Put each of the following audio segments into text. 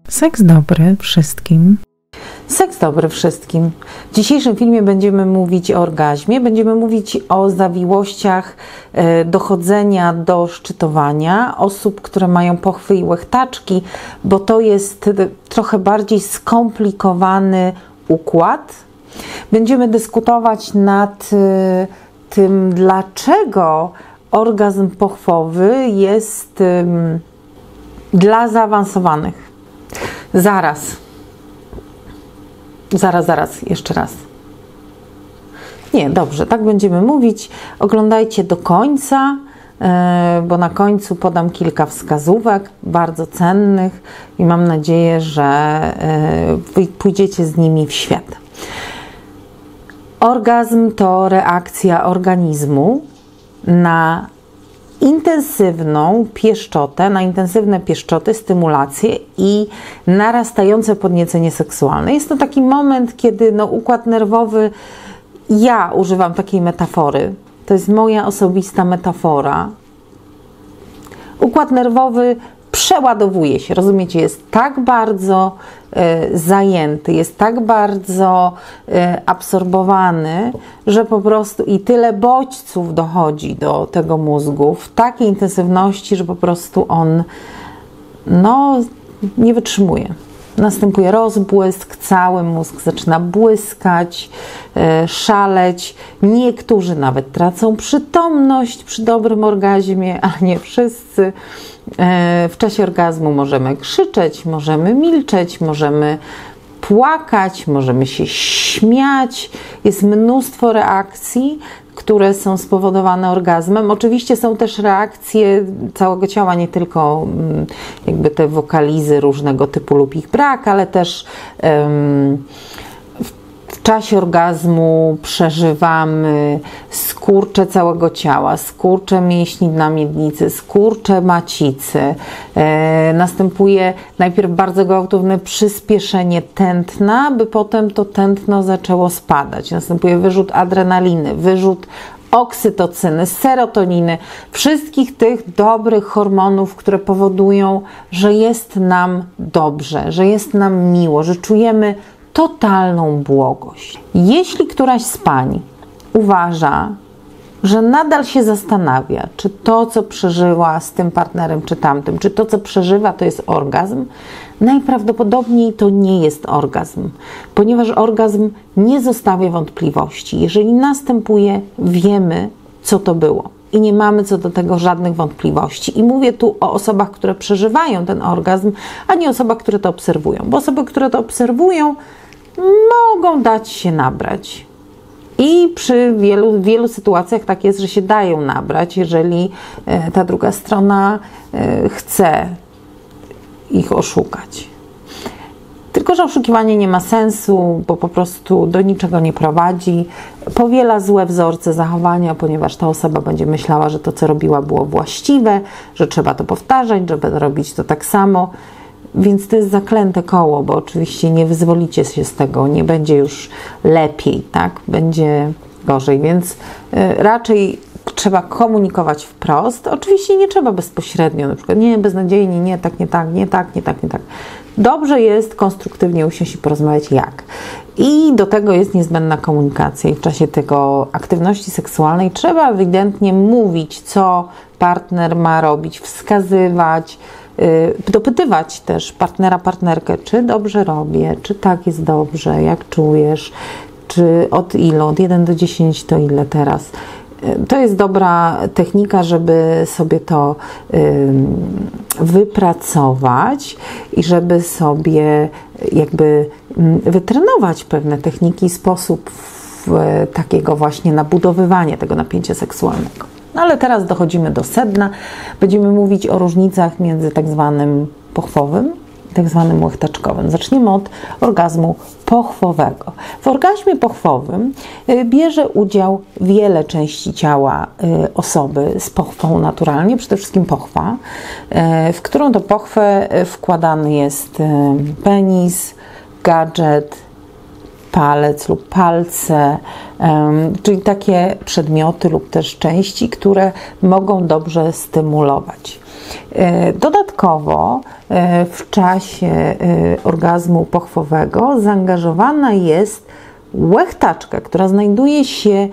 Seks dobry wszystkim. Seks dobry wszystkim. W dzisiejszym filmie będziemy mówić o orgazmie, będziemy mówić o zawiłościach dochodzenia do szczytowania osób, które mają pochwy i łechtaczki, bo to jest trochę bardziej skomplikowany układ. Będziemy dyskutować nad tym, dlaczego orgazm pochwowy jest dla zaawansowanych. Zaraz, jeszcze raz. Nie, dobrze, tak będziemy mówić. Oglądajcie do końca, bo na końcu podam kilka wskazówek bardzo cennych i mam nadzieję, że pójdziecie z nimi w świat. Orgazm to reakcja organizmu na intensywną pieszczotę, na intensywne pieszczoty, stymulacje i narastające podniecenie seksualne. Jest to taki moment, kiedy układ nerwowy, ja używam takiej metafory, to jest moja osobista metafora. Układ nerwowy przeładowuje się, rozumiecie, jest tak bardzo zajęty, jest tak bardzo absorbowany, że po prostu i tyle bodźców dochodzi do tego mózgu w takiej intensywności, że po prostu on nie wytrzymuje. Następuje rozbłysk, cały mózg zaczyna błyskać, szaleć. Niektórzy nawet tracą przytomność przy dobrym orgazmie, ale nie wszyscy. W czasie orgazmu możemy krzyczeć, możemy milczeć, możemy płakać, możemy się śmiać. Jest mnóstwo reakcji, które są spowodowane orgazmem. Oczywiście są też reakcje całego ciała, nie tylko jakby te wokalizy różnego typu lub ich brak, ale też w czasie orgazmu przeżywamy skurcze całego ciała, skurcze mięśni dna miednicy, skurcze macicy. Następuje najpierw bardzo gwałtowne przyspieszenie tętna, by potem to tętno zaczęło spadać. Następuje wyrzut adrenaliny, wyrzut oksytocyny, serotoniny, wszystkich tych dobrych hormonów, które powodują, że jest nam dobrze, że jest nam miło, że czujemy totalną błogość. Jeśli któraś z pań uważa, że nadal się zastanawia, czy to, co przeżyła z tym partnerem, czy tamtym, czy to, co przeżywa, to jest orgazm, najprawdopodobniej to nie jest orgazm, ponieważ orgazm nie zostawia wątpliwości. Jeżeli następuje, wiemy, co to było i nie mamy co do tego żadnych wątpliwości. I mówię tu o osobach, które przeżywają ten orgazm, a nie osobach, które to obserwują, bo osoby, które to obserwują, mogą dać się nabrać. I przy wielu sytuacjach tak jest, że się dają nabrać, jeżeli ta druga strona chce ich oszukać. Tylko że oszukiwanie nie ma sensu, bo po prostu do niczego nie prowadzi. Powiela złe wzorce zachowania, ponieważ ta osoba będzie myślała, że to, co robiła, było właściwe, że trzeba to powtarzać, żeby robić to tak samo. Więc to jest zaklęte koło, bo oczywiście nie wyzwolicie się z tego, nie będzie już lepiej, tak? Będzie gorzej, więc raczej trzeba komunikować wprost. Oczywiście nie trzeba bezpośrednio, na przykład nie, beznadziejnie, nie, tak, nie tak, nie tak, nie tak, nie tak. Dobrze jest konstruktywnie usiąść i porozmawiać jak. I do tego jest niezbędna komunikacja. I w czasie tego aktywności seksualnej trzeba ewidentnie mówić, co partner ma robić, wskazywać, dopytywać też partnera, partnerkę, czy dobrze robię, czy tak jest dobrze, jak czujesz, czy od ilu, od 1 do 10 to ile teraz. To jest dobra technika, żeby sobie to wypracować i żeby sobie jakby wytrenować pewne techniki, sposób takiego właśnie nabudowywania tego napięcia seksualnego. No ale teraz dochodzimy do sedna. Będziemy mówić o różnicach między tak zwanym pochwowym i tak zwanym łechtaczkowym. Zaczniemy od orgazmu pochwowego. W orgazmie pochwowym bierze udział wiele części ciała osoby z pochwą naturalnie, przede wszystkim pochwa, w którą to pochwę wkładany jest penis, gadżet, palec lub palce, czyli takie przedmioty lub też części, które mogą dobrze stymulować. Dodatkowo w czasie orgazmu pochwowego zaangażowana jest łechtaczka, która znajduje się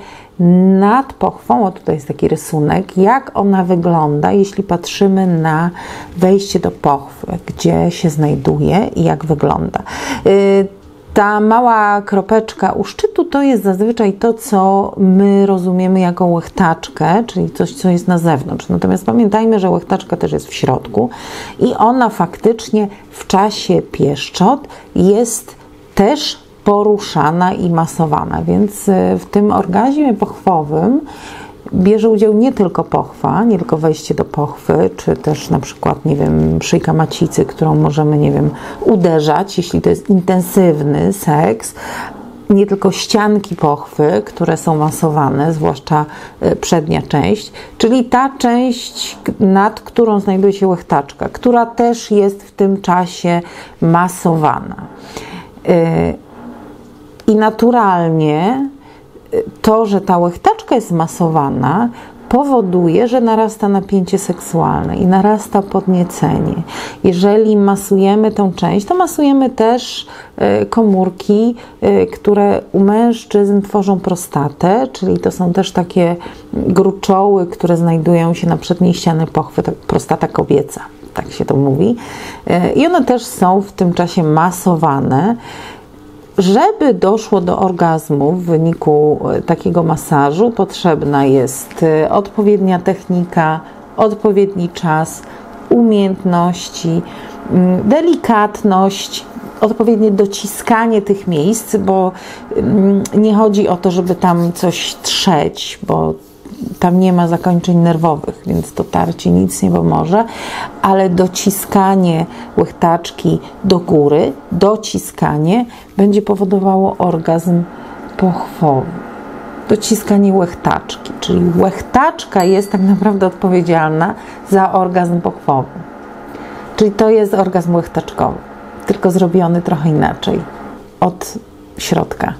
nad pochwą. O, tutaj jest taki rysunek, jak ona wygląda, jeśli patrzymy na wejście do pochwy, gdzie się znajduje i jak wygląda. Ta mała kropeczka u szczytu to jest zazwyczaj to, co my rozumiemy jako łechtaczkę, czyli coś, co jest na zewnątrz. Natomiast pamiętajmy, że łechtaczka też jest w środku i ona faktycznie w czasie pieszczot jest też poruszana i masowana, więc w tym orgazmie pochwowym bierze udział nie tylko pochwa, nie tylko wejście do pochwy, czy też na przykład, nie wiem, szyjka macicy, którą możemy, nie wiem, uderzać, jeśli to jest intensywny seks, nie tylko ścianki pochwy, które są masowane, zwłaszcza przednia część, czyli ta część, nad którą znajduje się łechtaczka, która też jest w tym czasie masowana. I naturalnie to, że ta łechtaczka jest masowana, powoduje, że narasta napięcie seksualne i narasta podniecenie. Jeżeli masujemy tą część, to masujemy też komórki, które u mężczyzn tworzą prostatę, czyli to są też takie gruczoły, które znajdują się na przedniej ścianie pochwy, prostata kobieca, tak się to mówi. I one też są w tym czasie masowane. Żeby doszło do orgazmu w wyniku takiego masażu, potrzebna jest odpowiednia technika, odpowiedni czas, umiejętności, delikatność, odpowiednie dociskanie tych miejsc, bo nie chodzi o to, żeby tam coś trzeć, bo tam nie ma zakończeń nerwowych, więc to tarcie nic nie pomoże, ale dociskanie łechtaczki do góry, dociskanie będzie powodowało orgazm pochwowy. Dociskanie łechtaczki, czyli łechtaczka jest tak naprawdę odpowiedzialna za orgazm pochwowy. Czyli to jest orgazm łechtaczkowy, tylko zrobiony trochę inaczej, od środka.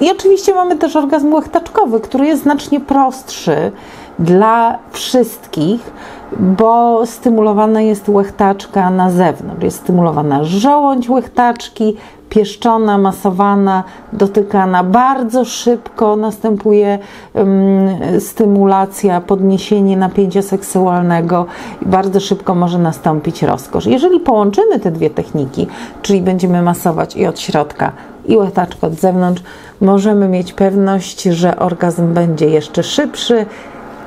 I oczywiście mamy też orgazm łechtaczkowy, który jest znacznie prostszy dla wszystkich, bo stymulowana jest łechtaczka na zewnątrz. Jest stymulowana żołądź łechtaczki, pieszczona, masowana, dotykana. Bardzo szybko następuje stymulacja, podniesienie napięcia seksualnego i bardzo szybko może nastąpić rozkosz. Jeżeli połączymy te dwie techniki, czyli będziemy masować i od środka, i łechtaczkę od zewnątrz, możemy mieć pewność, że orgazm będzie jeszcze szybszy,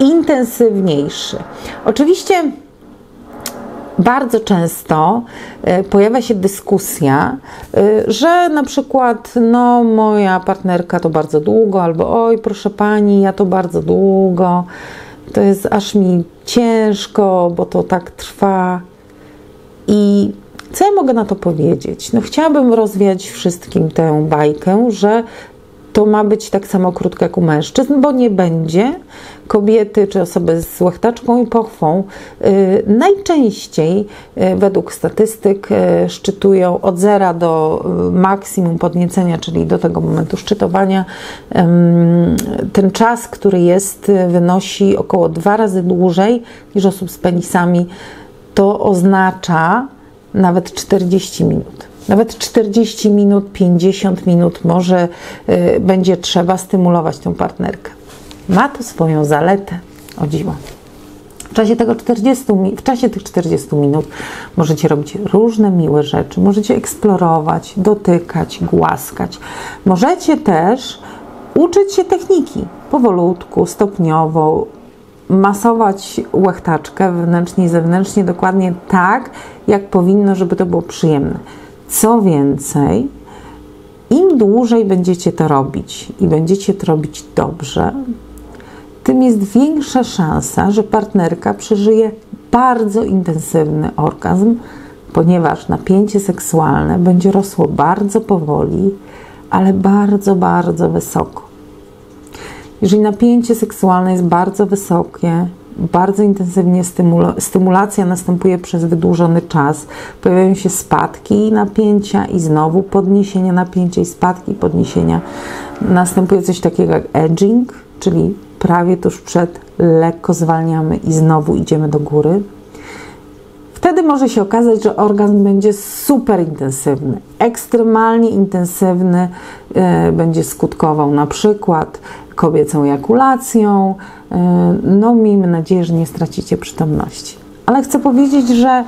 intensywniejszy. Oczywiście bardzo często pojawia się dyskusja, że na przykład no moja partnerka to bardzo długo, albo oj proszę pani, ja to bardzo długo, to jest aż mi ciężko, bo to tak trwa. I co ja mogę na to powiedzieć? No chciałabym rozwiać wszystkim tę bajkę, że to ma być tak samo krótko jak u mężczyzn, bo nie będzie. Kobiety czy osoby z łechtaczką i pochwą najczęściej według statystyk szczytują od 0 do maksimum podniecenia, czyli do tego momentu szczytowania. Ten czas, który jest, wynosi około 2 razy dłużej niż osób z penisami. To oznacza nawet 40 minut. Nawet 40 minut, 50 minut może będzie trzeba stymulować tę partnerkę. Ma to swoją zaletę, o dziwo. W czasie tych 40 minut możecie robić różne miłe rzeczy. Możecie eksplorować, dotykać, głaskać. Możecie też uczyć się techniki powolutku, stopniowo, masować łechtaczkę wewnętrznie i zewnętrznie dokładnie tak, jak powinno, żeby to było przyjemne. Co więcej, im dłużej będziecie to robić i będziecie to robić dobrze, tym jest większa szansa, że partnerka przeżyje bardzo intensywny orgazm, ponieważ napięcie seksualne będzie rosło bardzo powoli, ale bardzo, bardzo wysoko. Jeżeli napięcie seksualne jest bardzo wysokie, bardzo intensywnie stymulacja następuje przez wydłużony czas, pojawiają się spadki napięcia i znowu podniesienia napięcia i spadki podniesienia. Następuje coś takiego jak edging, czyli prawie tuż przed, lekko zwalniamy i znowu idziemy do góry. Wtedy może się okazać, że orgazm będzie super intensywny, ekstremalnie intensywny, będzie skutkował na przykład kobiecą ejakulacją. No, miejmy nadzieję, że nie stracicie przytomności. Ale chcę powiedzieć, że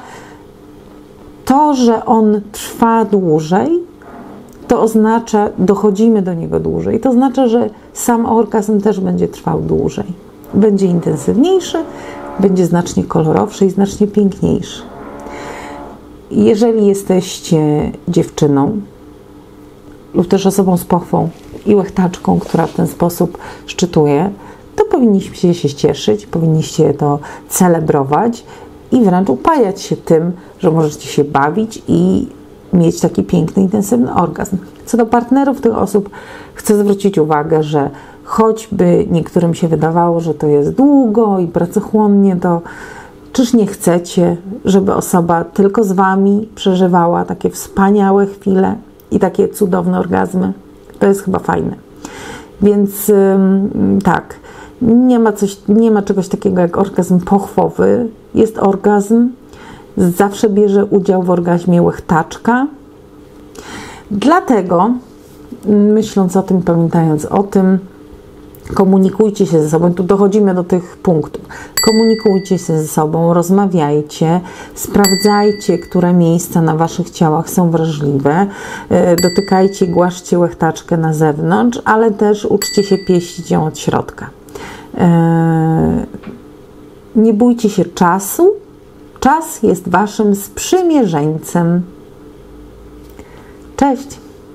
to, że on trwa dłużej, to oznacza, dochodzimy do niego dłużej. To oznacza, że sam orgazm też będzie trwał dłużej. Będzie intensywniejszy, będzie znacznie kolorowszy i znacznie piękniejszy. Jeżeli jesteście dziewczyną lub też osobą z pochwą i łechtaczką, która w ten sposób szczytuje, to powinniście się cieszyć, powinniście to celebrować i wręcz upajać się tym, że możecie się bawić i mieć taki piękny, intensywny orgazm. Co do partnerów tych osób, chcę zwrócić uwagę, że choćby niektórym się wydawało, że to jest długo i pracochłonnie, to czyż nie chcecie, żeby osoba tylko z Wami przeżywała takie wspaniałe chwile i takie cudowne orgazmy? To jest chyba fajne. Więc tak, nie ma czegoś takiego jak orgazm pochwowy. Jest orgazm, zawsze bierze udział w orgazmie łechtaczka. Dlatego, myśląc o tym, pamiętając o tym, komunikujcie się ze sobą. Tu dochodzimy do tych punktów. Komunikujcie się ze sobą, rozmawiajcie, sprawdzajcie, które miejsca na Waszych ciałach są wrażliwe. Dotykajcie, głaszcie łechtaczkę na zewnątrz, ale też uczcie się pieścić ją od środka. Nie bójcie się czasu. Czas jest Waszym sprzymierzeńcem. Cześć!